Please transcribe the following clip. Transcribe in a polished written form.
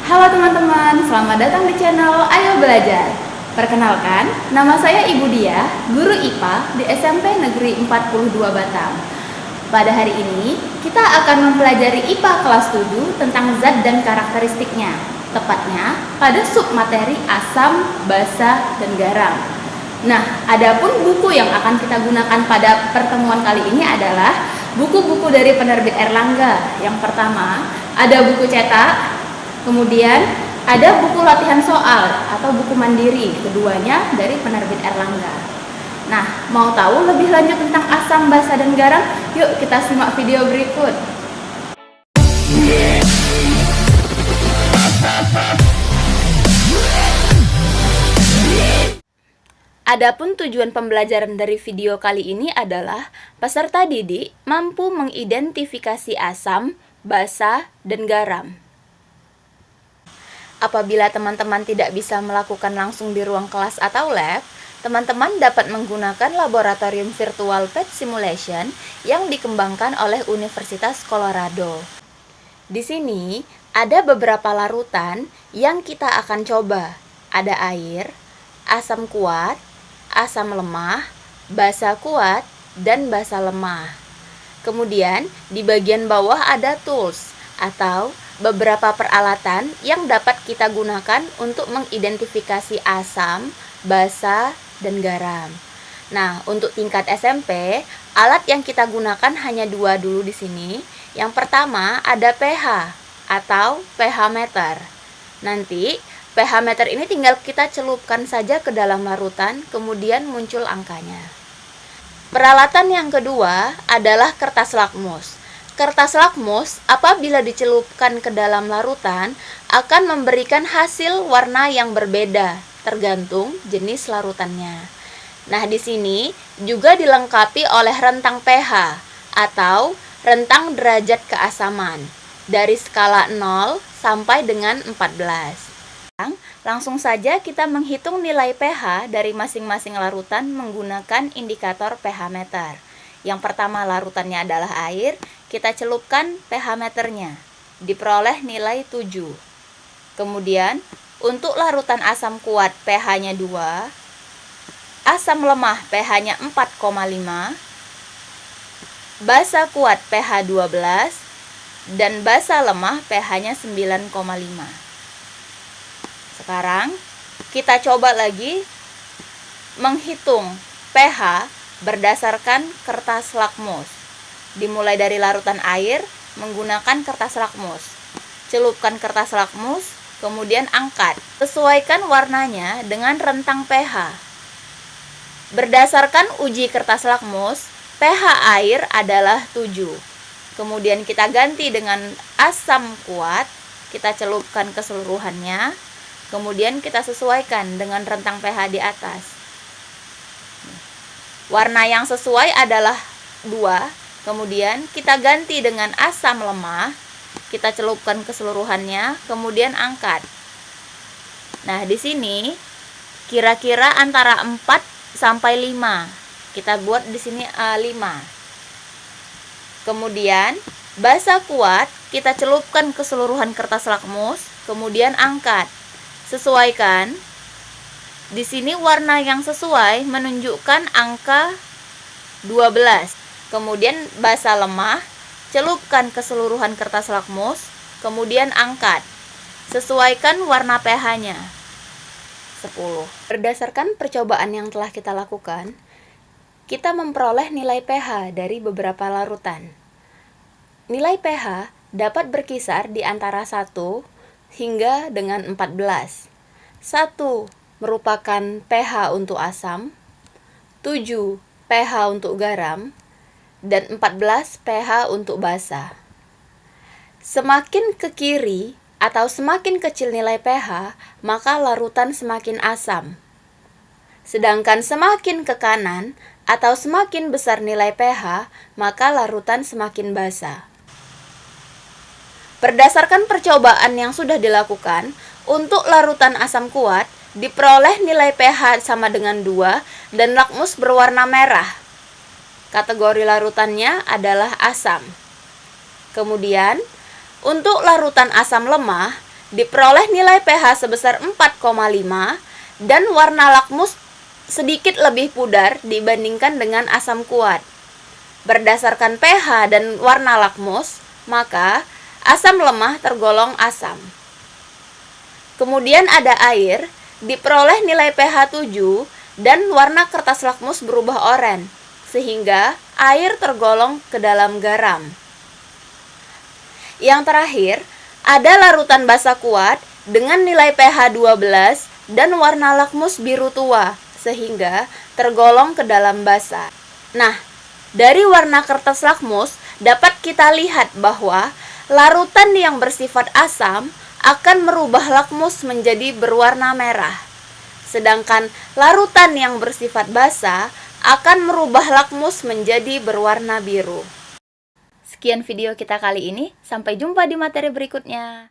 Halo teman-teman, selamat datang di channel Ayo Belajar. Perkenalkan, nama saya Ibu Dia, guru IPA di SMP Negeri 42 Batam. Pada hari ini, kita akan mempelajari IPA kelas 7 tentang zat dan karakteristiknya, tepatnya pada submateri asam, basa, dan garam. Nah, adapun buku yang akan kita gunakan pada pertemuan kali ini adalah buku-buku dari penerbit Erlangga. Yang pertama, ada buku cetak. Kemudian ada buku latihan soal atau buku mandiri, keduanya dari penerbit Erlangga. Nah, mau tahu lebih lanjut tentang asam, basa, dan garam? Yuk kita simak video berikut. Adapun tujuan pembelajaran dari video kali ini adalah peserta didik mampu mengidentifikasi asam, basa, dan garam. Apabila teman-teman tidak bisa melakukan langsung di ruang kelas atau lab, teman-teman dapat menggunakan laboratorium virtual PET simulation yang dikembangkan oleh Universitas Colorado. Di sini ada beberapa larutan yang kita akan coba. Ada air, asam kuat, asam lemah, basa kuat, dan basa lemah. Kemudian di bagian bawah ada tools atau beberapa peralatan yang dapat kita gunakan untuk mengidentifikasi asam, basa, dan garam. Nah, untuk tingkat SMP, alat yang kita gunakan hanya dua dulu di sini. Yang pertama ada pH atau pH meter. Nanti pH meter ini tinggal kita celupkan saja ke dalam larutan, kemudian muncul angkanya. Peralatan yang kedua adalah kertas lakmus. Kertas lakmus apabila dicelupkan ke dalam larutan akan memberikan hasil warna yang berbeda tergantung jenis larutannya. Nah, di sini juga dilengkapi oleh rentang pH atau rentang derajat keasaman dari skala 0 sampai dengan 14. Langsung saja kita menghitung nilai pH dari masing-masing larutan menggunakan indikator pH meter. Yang pertama larutannya adalah air, kita celupkan pH meternya, diperoleh nilai 7. Kemudian, untuk larutan asam kuat pH-nya 2, asam lemah pH-nya 4,5, basa kuat pH 12, dan basa lemah pH-nya 9,5. Sekarang, kita coba lagi menghitung pH berdasarkan kertas lakmus. Dimulai dari larutan air menggunakan kertas lakmus. Celupkan kertas lakmus, kemudian angkat. Sesuaikan warnanya dengan rentang pH. Berdasarkan uji kertas lakmus, pH air adalah 7. Kemudian kita ganti dengan asam kuat, kita celupkan keseluruhannya. Kemudian kita sesuaikan dengan rentang pH di atas. Warna yang sesuai adalah 2. Kemudian kita ganti dengan asam lemah. Kita celupkan keseluruhannya, kemudian angkat. Nah, di sini kira-kira antara 4 sampai 5. Kita buat di sini 5. Kemudian basa kuat, kita celupkan keseluruhan kertas lakmus, kemudian angkat. Sesuaikan. Di sini warna yang sesuai menunjukkan angka 12. Kemudian basa lemah, celupkan keseluruhan kertas lakmus, kemudian angkat. Sesuaikan warna pH-nya 10. Berdasarkan percobaan yang telah kita lakukan, kita memperoleh nilai pH dari beberapa larutan. Nilai pH dapat berkisar di antara 1 hingga dengan 14. 1 merupakan pH untuk asam, 7 pH untuk garam, dan 14 pH untuk basa. Semakin ke kiri atau semakin kecil nilai pH, maka larutan semakin asam. Sedangkan semakin ke kanan atau semakin besar nilai pH, maka larutan semakin basa. Berdasarkan percobaan yang sudah dilakukan, untuk larutan asam kuat, diperoleh nilai pH sama dengan 2 dan lakmus berwarna merah. Kategori larutannya adalah asam. Kemudian, untuk larutan asam lemah, diperoleh nilai pH sebesar 4,5 dan warna lakmus sedikit lebih pudar dibandingkan dengan asam kuat. Berdasarkan pH dan warna lakmus, maka asam lemah tergolong asam. Kemudian ada air, diperoleh nilai pH 7 dan warna kertas lakmus berubah oranye, sehingga air tergolong ke dalam garam. Yang terakhir, ada larutan basa kuat dengan nilai pH 12 dan warna lakmus biru tua, sehingga tergolong ke dalam basa. Nah, dari warna kertas lakmus dapat kita lihat bahwa larutan yang bersifat asam akan merubah lakmus menjadi berwarna merah. Sedangkan larutan yang bersifat basa akan merubah lakmus menjadi berwarna biru. Sekian video kita kali ini, sampai jumpa di materi berikutnya.